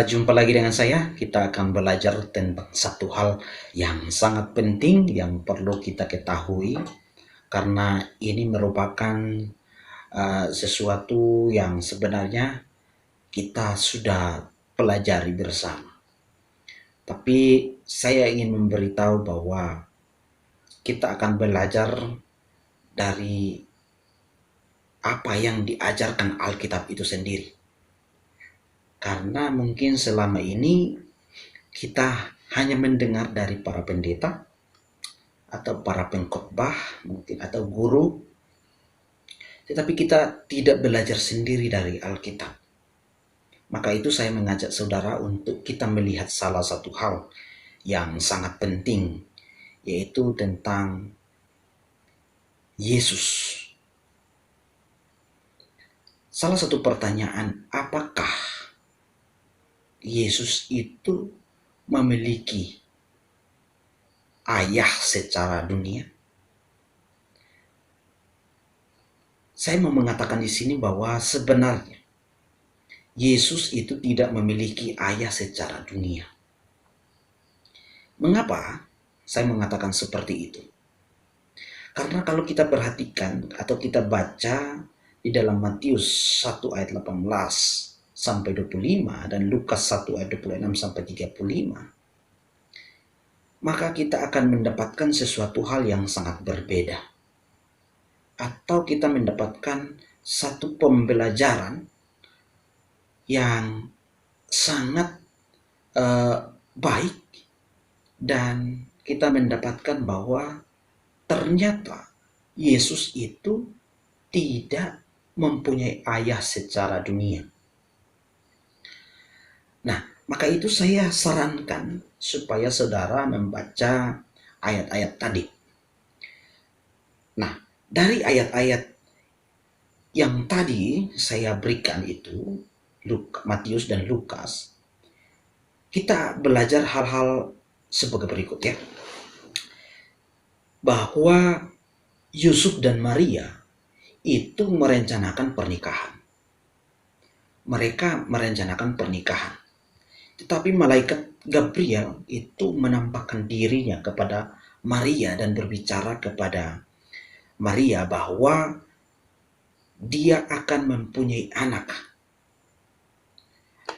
Jumpa lagi dengan saya. Kita akan belajar tentang satu hal yang sangat penting yang perlu kita ketahui karena ini merupakan sesuatu yang sebenarnya kita sudah pelajari bersama. Tapi saya ingin memberitahu bahwa kita akan belajar dari apa yang diajarkan Alkitab itu sendiri. Karena mungkin selama ini kita hanya mendengar dari para pendeta atau para pengkhotbah mungkin atau guru, tetapi kita tidak belajar sendiri dari Alkitab. Maka itu saya mengajak saudara untuk kita melihat salah satu hal yang sangat penting, yaitu tentang Yesus. Salah satu pertanyaan, apakah Yesus itu memiliki ayah secara dunia? Saya mau mengatakan di sini bahwa sebenarnya Yesus itu tidak memiliki ayah secara dunia. Mengapa saya mengatakan seperti itu? Karena kalau kita perhatikan atau kita baca di dalam Matius 1 ayat 18 sampai 25 dan Lukas 1 ayat 26 sampai 35, maka kita akan mendapatkan sesuatu hal yang sangat berbeda. Atau kita mendapatkan satu pembelajaran yang sangat baik, dan kita mendapatkan bahwa ternyata Yesus itu tidak mempunyai ayah secara dunia. Nah, maka itu saya sarankan supaya saudara membaca ayat-ayat tadi. Nah, dari ayat-ayat yang tadi saya berikan itu, Matius dan Lukas, kita belajar hal-hal sebagai berikut ya. Bahwa Yusuf dan Maria itu merencanakan pernikahan. Mereka merencanakan pernikahan. Tetapi malaikat Gabriel itu menampakkan dirinya kepada Maria dan berbicara kepada Maria bahwa dia akan mempunyai anak.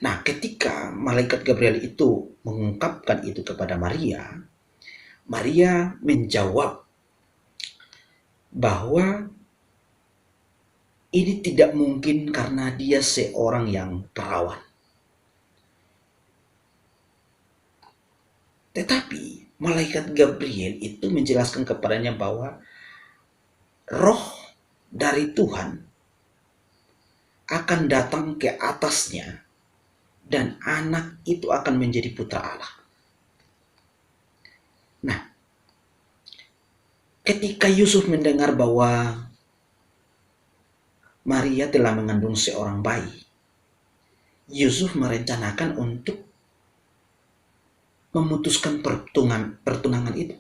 Nah, ketika malaikat Gabriel itu mengungkapkan itu kepada Maria, Maria menjawab bahwa ini tidak mungkin karena dia seorang yang perawan. Tetapi malaikat Gabriel itu menjelaskan kepadanya bahwa roh dari Tuhan akan datang ke atasnya dan anak itu akan menjadi putra Allah. Nah, ketika Yusuf mendengar bahwa Maria telah mengandung seorang bayi, Yusuf merencanakan untuk memutuskan pertunangan itu.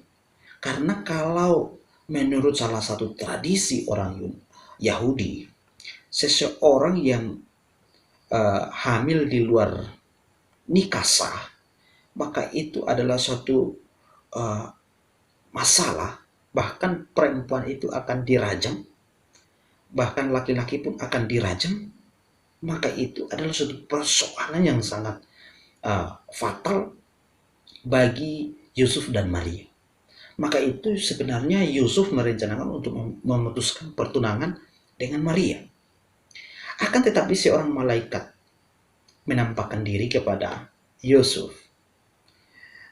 Karena kalau menurut salah satu tradisi orang Yahudi, seseorang yang hamil di luar nikah sah, maka itu adalah suatu masalah. Bahkan perempuan itu akan dirajam, bahkan laki-laki pun akan dirajam. Maka itu adalah suatu persoalan yang sangat fatal bagi Yusuf dan Maria. Maka itu sebenarnya Yusuf merencanakan untuk memutuskan pertunangan dengan Maria. Akan tetapi seorang malaikat menampakkan diri kepada Yusuf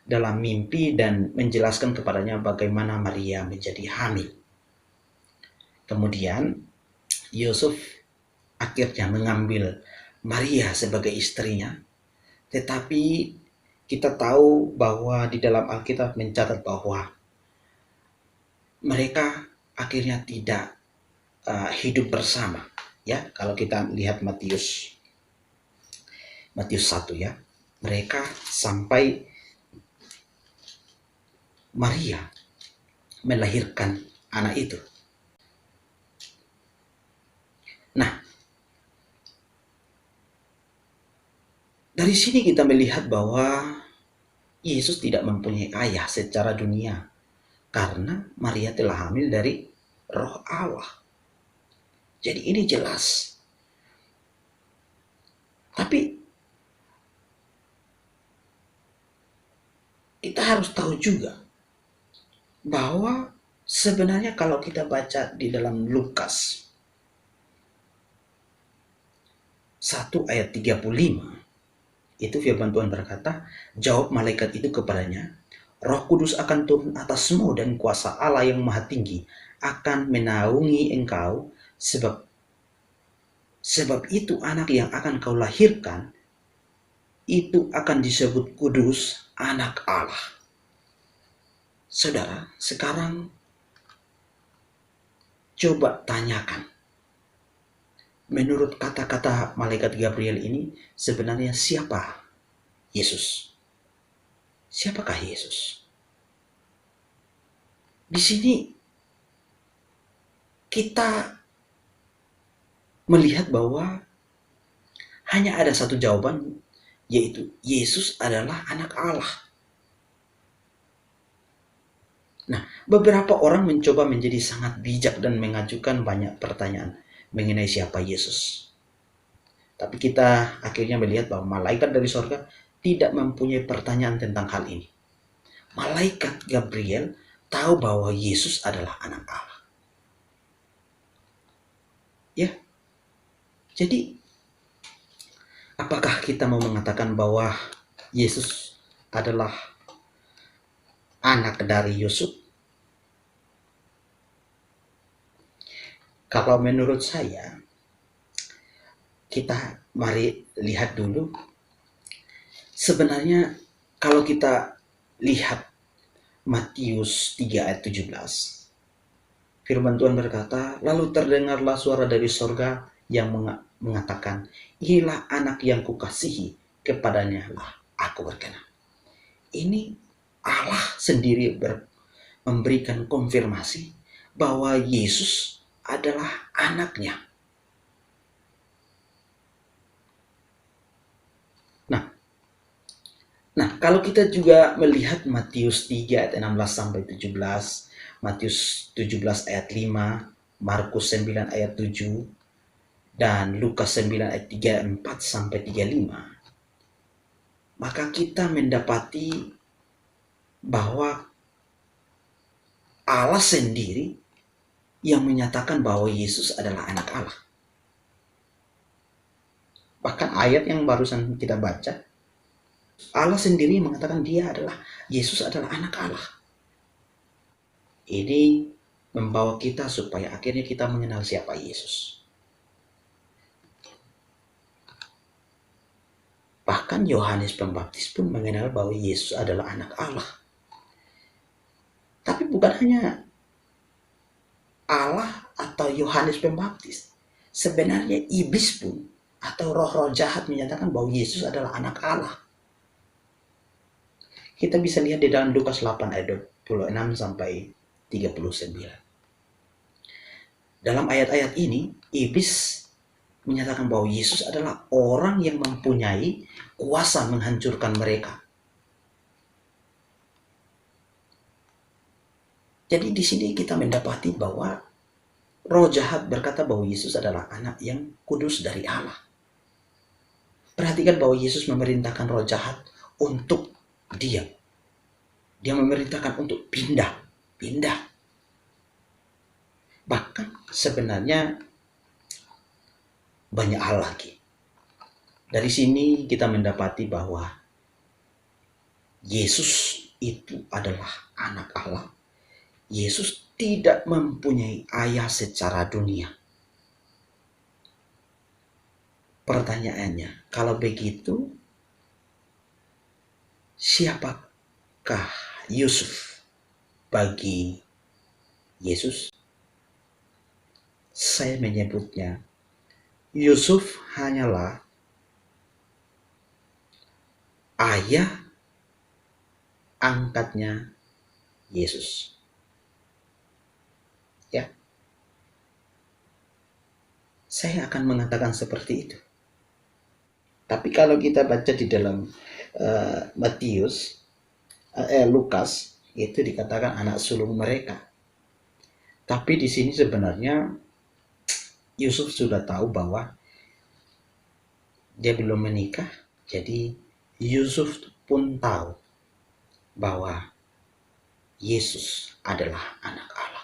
dalam mimpi dan menjelaskan kepadanya bagaimana Maria menjadi hamil. Kemudian Yusuf akhirnya mengambil Maria sebagai istrinya, tetapi kita tahu bahwa di dalam Alkitab mencatat bahwa mereka akhirnya tidak hidup bersama. Ya, kalau kita lihat Matius 1 ya, mereka sampai Maria melahirkan anak itu. Nah, Dari sini kita melihat bahwa Yesus tidak mempunyai ayah secara dunia karena Maria telah hamil dari Roh Allah. Jadi ini jelas. Tapi kita harus tahu juga bahwa sebenarnya kalau kita baca di dalam Lukas 1 ayat 35, itu firman Tuhan berkata, jawab malaikat itu kepadanya, Roh Kudus akan turun atasmu dan kuasa Allah yang Maha Tinggi akan menaungi engkau, sebab itu anak yang akan kau lahirkan itu akan disebut kudus, anak Allah. Saudara, sekarang coba tanyakan, menurut kata-kata malaikat Gabriel ini, sebenarnya siapa Yesus? Siapakah Yesus? Di sini kita melihat bahwa hanya ada satu jawaban, yaitu Yesus adalah anak Allah. Nah, beberapa orang mencoba menjadi sangat bijak dan mengajukan banyak pertanyaan mengenai siapa Yesus. Tapi kita akhirnya melihat bahwa malaikat dari sorga tidak mempunyai pertanyaan tentang hal ini. Malaikat Gabriel tahu bahwa Yesus adalah anak Allah. Ya, jadi apakah kita mau mengatakan bahwa Yesus adalah anak dari Yusuf? Kalau menurut saya, kita mari lihat dulu. Sebenarnya kalau kita lihat Matius 3 ayat 17, firman Tuhan berkata, lalu terdengarlah suara dari sorga yang mengatakan, inilah anak yang kukasihi, kepadanya lah aku berkenan. Ini Allah sendiri memberikan konfirmasi bahwa Yesus adalah anaknya. Nah, kalau kita juga melihat Matius 3 ayat 16 sampai 17, Matius 17 ayat 5, Markus 9 ayat 7, dan Lukas 9 ayat 34 sampai 35, maka kita mendapati bahwa Allah sendiri yang menyatakan bahwa Yesus adalah anak Allah. Bahkan ayat yang barusan kita baca, Allah sendiri mengatakan Yesus adalah anak Allah. Ini membawa kita supaya akhirnya kita mengenal siapa Yesus. Bahkan Yohanes Pembaptis pun mengenal bahwa Yesus adalah anak Allah. Tapi bukan hanya Allah atau Yohanes Pembaptis. Sebenarnya iblis pun atau roh-roh jahat menyatakan bahwa Yesus adalah anak Allah. Kita bisa lihat di dalam Lukas 8 ayat 26 sampai 39. Dalam ayat-ayat ini, iblis menyatakan bahwa Yesus adalah orang yang mempunyai kuasa menghancurkan mereka. Jadi di sini kita mendapati bahwa roh jahat berkata bahwa Yesus adalah anak yang kudus dari Allah. Perhatikan bahwa Yesus memerintahkan roh jahat untuk diam. Dia memerintahkan untuk pindah. Bahkan sebenarnya banyak hal lagi. Dari sini kita mendapati bahwa Yesus itu adalah anak Allah. Yesus tidak mempunyai ayah secara dunia. Pertanyaannya, kalau begitu, siapakah Yusuf bagi Yesus? Saya menyebutnya, Yusuf hanyalah ayah angkatnya Yesus. Ya. Saya akan mengatakan seperti itu. Tapi kalau kita baca di dalam Lukas, itu dikatakan anak sulung mereka. Tapi di sini sebenarnya Yusuf sudah tahu bahwa dia belum menikah, jadi Yusuf pun tahu bahwa Yesus adalah anak Allah.